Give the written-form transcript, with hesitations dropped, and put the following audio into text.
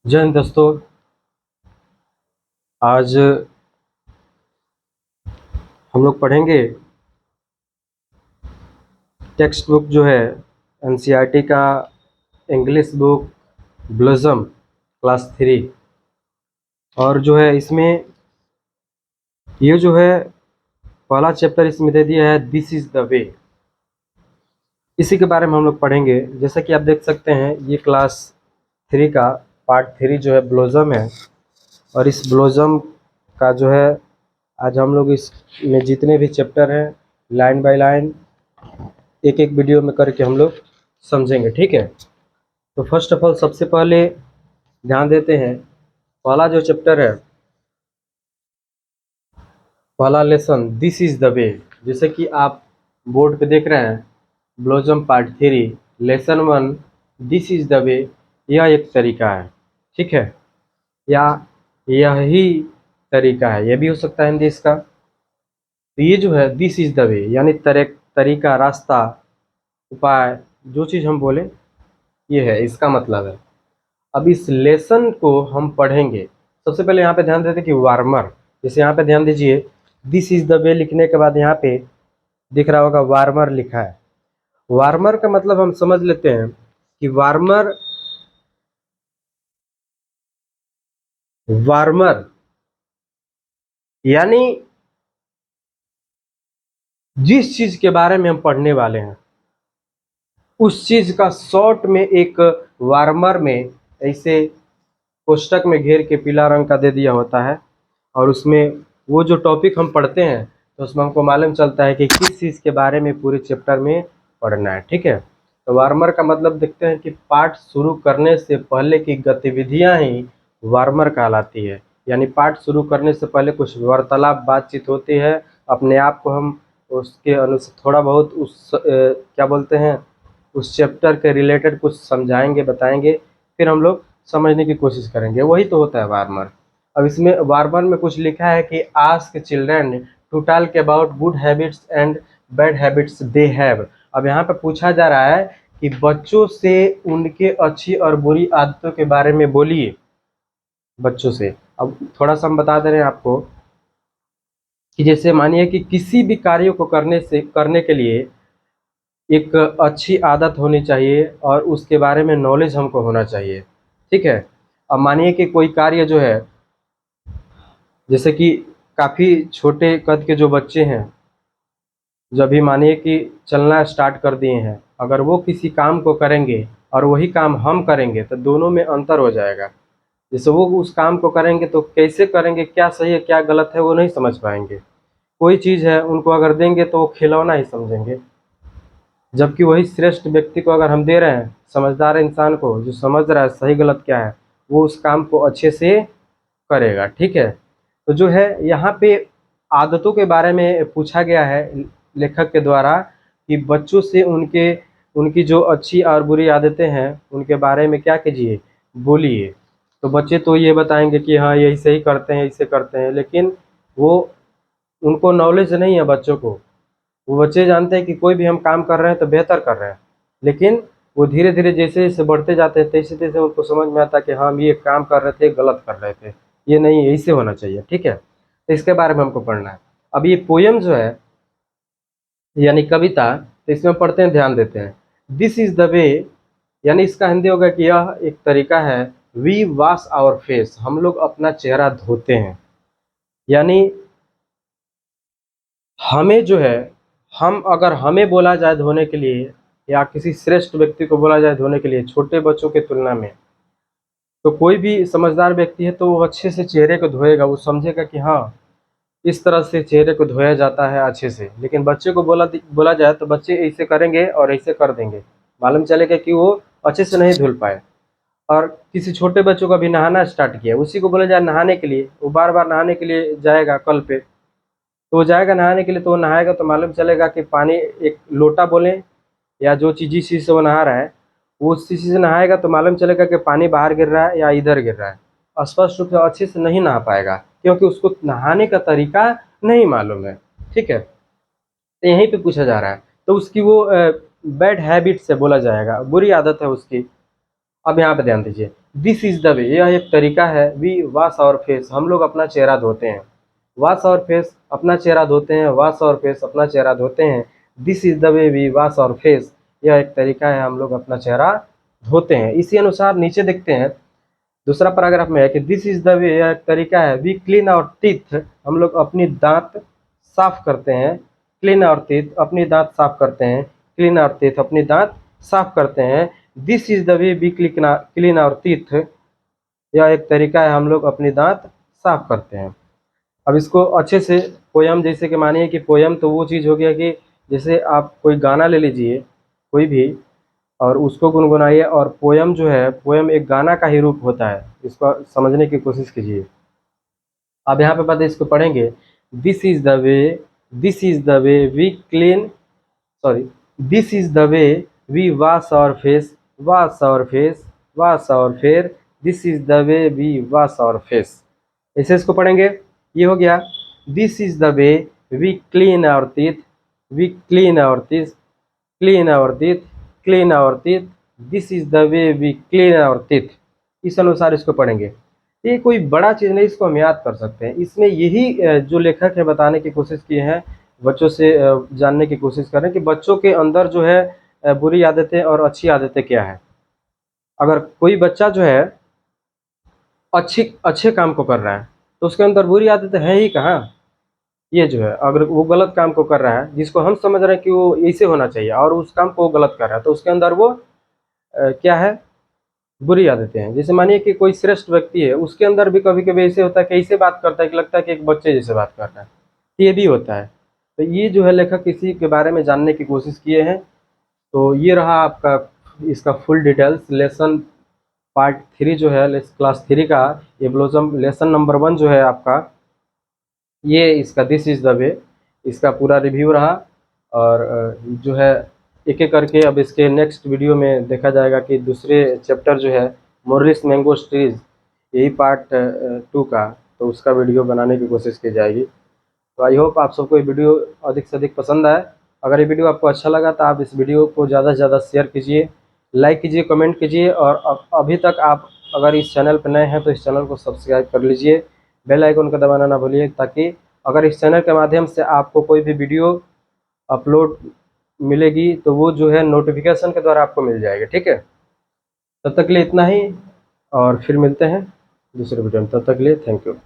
जय हिंद दोस्तों। आज हम लोग पढ़ेंगे टेक्स्ट बुक जो है एनसीईआरटी का इंग्लिश बुक ब्लॉसम क्लास 3। और जो है इसमें ये जो है पहला चैप्टर इसमें दे दिया है दिस इज़ द वे। इसी के बारे में हम लोग पढ़ेंगे। जैसा कि आप देख सकते हैं ये क्लास 3 का पार्ट 3 जो है ब्लॉसम है। और इस ब्लॉसम का जो है आज हम लोग इसमें जितने भी चैप्टर हैं लाइन बाय लाइन एक एक वीडियो में करके हम लोग समझेंगे, ठीक है। तो फर्स्ट ऑफ ऑल सबसे पहले ध्यान देते हैं पहला जो चैप्टर है, पहला लेसन दिस इज द वे। जैसे कि आप बोर्ड पे देख रहे हैं blossom part 3 lesson 1 this is the वे। यह एक तरीका है, ठीक है, या यही तरीका है, यह भी हो सकता है हिंदी इसका। तो ये जो है दिस इज द वे यानी तरीका, रास्ता, उपाय, जो चीज़ हम बोले ये है, इसका मतलब है। अब इस लेसन को हम पढ़ेंगे। सबसे पहले यहाँ पे ध्यान देते कि वार्मर, जैसे यहाँ पे ध्यान दीजिए दिस इज द वे लिखने के बाद यहाँ पे दिख रहा होगा वार्मर लिखा है। वार्मर का मतलब हम समझ लेते हैं कि वार्मर वार्मर यानी जिस चीज के बारे में हम पढ़ने वाले हैं उस चीज का शॉर्ट में एक वार्मर में ऐसे कोष्टक में घेर के पीला रंग का दे दिया होता है। और उसमें वो जो टॉपिक हम पढ़ते हैं तो उसमें हमको मालूम चलता है कि किस चीज़ के बारे में पूरे चैप्टर में पढ़ना है, ठीक है। तो वार्मर का मतलब देखते हैं कि पाठ शुरू करने से पहले की गतिविधियां ही वार्मर कहलाती है। यानी पाठ शुरू करने से पहले कुछ वार्तालाप बातचीत होती है, अपने आप को हम उसके अनुसार थोड़ा बहुत उस क्या बोलते हैं उस चैप्टर के रिलेटेड कुछ समझाएंगे, बताएंगे, फिर हम लोग समझने की कोशिश करेंगे। वही तो होता है वार्मर। अब इसमें वार्मर में कुछ लिखा है कि ask children to talk about good habits and bad habits they have. अब यहाँ पे पूछा जा रहा है कि बच्चों से उनके अच्छी और बुरी आदतों के बारे में बोलिए, बच्चों से। अब थोड़ा सा हम बता दे रहे हैं आपको कि जैसे मानिए कि किसी भी कार्य को करने के लिए एक अच्छी आदत होनी चाहिए और उसके बारे में नॉलेज हमको होना चाहिए, ठीक है। अब मानिए कि कोई कार्य जो है, जैसे कि काफ़ी छोटे कद के जो बच्चे हैं जो अभी मानिए कि चलना स्टार्ट कर दिए हैं, अगर वो किसी काम को करेंगे और वही काम हम करेंगे तो दोनों में अंतर हो जाएगा। जैसे वो उस काम को करेंगे तो कैसे करेंगे, क्या सही है क्या गलत है वो नहीं समझ पाएंगे। कोई चीज़ है उनको अगर देंगे तो वो खिलौना ही समझेंगे, जबकि वही श्रेष्ठ व्यक्ति को अगर हम दे रहे हैं, समझदार इंसान को जो समझ रहा है सही गलत क्या है, वो उस काम को अच्छे से करेगा, ठीक है। तो जो है यहाँ पे आदतों के बारे में पूछा गया है लेखक के द्वारा कि बच्चों से उनकी जो अच्छी और बुरी आदतें हैं उनके बारे में क्या कीजिए, बोलिए। तो बच्चे तो ये बताएंगे कि हाँ यही सही करते हैं, इसे करते हैं, लेकिन वो उनको नॉलेज नहीं है बच्चों को। वो बच्चे जानते हैं कि कोई भी हम काम कर रहे हैं तो बेहतर कर रहे हैं, लेकिन वो धीरे धीरे जैसे जैसे बढ़ते जाते हैं तैसे तैसे उनको समझ में आता है कि हाँ हम ये काम कर रहे थे गलत कर रहे थे, ये नहीं ऐसे होना चाहिए, ठीक है। तो इसके बारे में हमको पढ़ना है। अब ये पोयम जो है यानी कविता, तो इसमें पढ़ते हैं, ध्यान देते हैं। दिस इज द वे यानी इसका हिंदी होगा कि यह एक तरीका है। वी वॉश आवर फेस, हम लोग अपना चेहरा धोते हैं। यानी हमें जो है, हम अगर हमें बोला जाए धोने के लिए या किसी श्रेष्ठ व्यक्ति को बोला जाए धोने के लिए छोटे बच्चों की तुलना में, तो कोई भी समझदार व्यक्ति है तो वो अच्छे से चेहरे को धोएगा, वो समझेगा कि हाँ इस तरह से चेहरे को धोया जाता है अच्छे से। लेकिन बच्चे को बोला जाए तो बच्चे ऐसे करेंगे और ऐसे कर देंगे, मालूम चलेगा कि वो अच्छे से नहीं धुल पाए। और किसी छोटे बच्चों का भी नहाना स्टार्ट किया, उसी को बोला जाए नहाने के लिए, वो बार बार नहाने के लिए जाएगा कल पे, तो वो जाएगा नहाने के लिए, तो वो नहाएगा तो मालूम चलेगा कि पानी एक लोटा बोलें या जो चीज़ जिस चीज़ से वो नहा रहा है वो उस चीज़ से नहाएगा तो मालूम चलेगा कि पानी बाहर गिर रहा है या इधर गिर रहा है। स्पष्ट रूप से अच्छे से नहीं नहा पाएगा क्योंकि उसको नहाने का तरीका नहीं मालूम है, ठीक है। तो यहीं पे पूछा जा रहा है, तो उसकी वो बैड हैबिट से बोला जाएगा, बुरी आदत है उसकी। अब यहाँ पे ध्यान दीजिए, दिस इज द वे, यह एक तरीका है। वी वॉश आवर फेस, हम लोग अपना चेहरा धोते हैं। वॉश आवर फेस, अपना चेहरा धोते हैं। वॉश आवर फेस, अपना चेहरा धोते हैं। This is the way we wash our face, यह एक तरीका है, हम लोग अपना चेहरा धोते हैं। इसी अनुसार नीचे देखते हैं दूसरा पैराग्राफ में है कि दिस इज द वे, यह एक तरीका है। वी क्लीन आवर टीथ, हम लोग अपनी दांत साफ करते हैं। क्लीन आवर टीथ, अपनी दांत साफ करते हैं। क्लीन आवर टीथ, अपनी दांत साफ करते हैं। This is the way we clean our teeth, यह एक तरीका है, हम लोग अपनी दांत साफ करते हैं। अब इसको अच्छे से पोयम, जैसे कि मानिए कि पोयम तो वो चीज़ हो गया कि जैसे आप कोई गाना ले लीजिए कोई भी और उसको गुनगुनाइए, और पोयम जो है, पोयम एक गाना का ही रूप होता है। इसको समझने की कोशिश कीजिए। अब यहाँ पे बात है, इसको पढ़ेंगे। This is the way, this is the way we clean, sorry, this is the way we wash our face, wash our face, wash our face, this is the way we wash our face. ऐसे इसको पढ़ेंगे। ये हो गया this is the way we clean our teeth, we clean our teeth, clean our teeth, clean our teeth, this is the way we clean our teeth. इस अनुसार इसको पढ़ेंगे। ये कोई बड़ा चीज़ नहीं, इसको हम याद कर सकते हैं। इसमें यही जो लेखक है बताने की कोशिश किए हैं, बच्चों से जानने की कोशिश कर रहे हैं कि बच्चों के अंदर जो है बुरी आदतें और अच्छी आदतें क्या है। अगर कोई बच्चा जो है अच्छे काम को कर रहा है तो उसके अंदर बुरी आदतें हैं ही कहाँ। ये जो है अगर वो गलत काम को कर रहा है, जिसको हम समझ रहे हैं कि वो ऐसे होना चाहिए, और उस काम को वो गलत कर रहा है, तो उसके अंदर वो क्या है, बुरी आदतें हैं। जैसे मानिए कि कोई श्रेष्ठ व्यक्ति है, उसके अंदर भी कभी कभी ऐसे होता है कि ऐसे बात करता है कि लगता है कि एक बच्चे जैसे बात कर रहा है, ये भी होता है। तो ये जो है लेखक इसी के बारे में जानने की कोशिश किए हैं। तो ये रहा आपका इसका फुल डिटेल्स। लेसन पार्ट 3 जो है क्लास 3 का एवोल्यूशन लेसन नंबर 1 जो है आपका, ये इसका दिस इज़ द वे, इसका पूरा रिव्यू रहा। और जो है एक एक करके अब इसके नेक्स्ट वीडियो में देखा जाएगा कि दूसरे चैप्टर जो है मोरिस मैंगो ट्रीज, यही पार्ट 2 का, तो उसका वीडियो बनाने की कोशिश की जाएगी। तो आई होप आप सबको ये वीडियो अधिक से अधिक पसंद आए। अगर ये वीडियो आपको अच्छा लगा तो आप इस वीडियो को ज़्यादा से ज़्यादा शेयर कीजिए, लाइक कीजिए, कमेंट कीजिए, और अभी तक आप अगर इस चैनल पर नए हैं तो इस चैनल को सब्सक्राइब कर लीजिए। बेल आइकन को दबाना ना भूलिए, ताकि अगर इस चैनल के माध्यम से आपको कोई भी वीडियो अपलोड मिलेगी तो वो जो है नोटिफिकेशन के द्वारा आपको मिल जाएगा। ठीक है, तब तक के लिए इतना ही, और फिर मिलते हैं दूसरे वीडियो में। तब तक के लिए थैंक यू।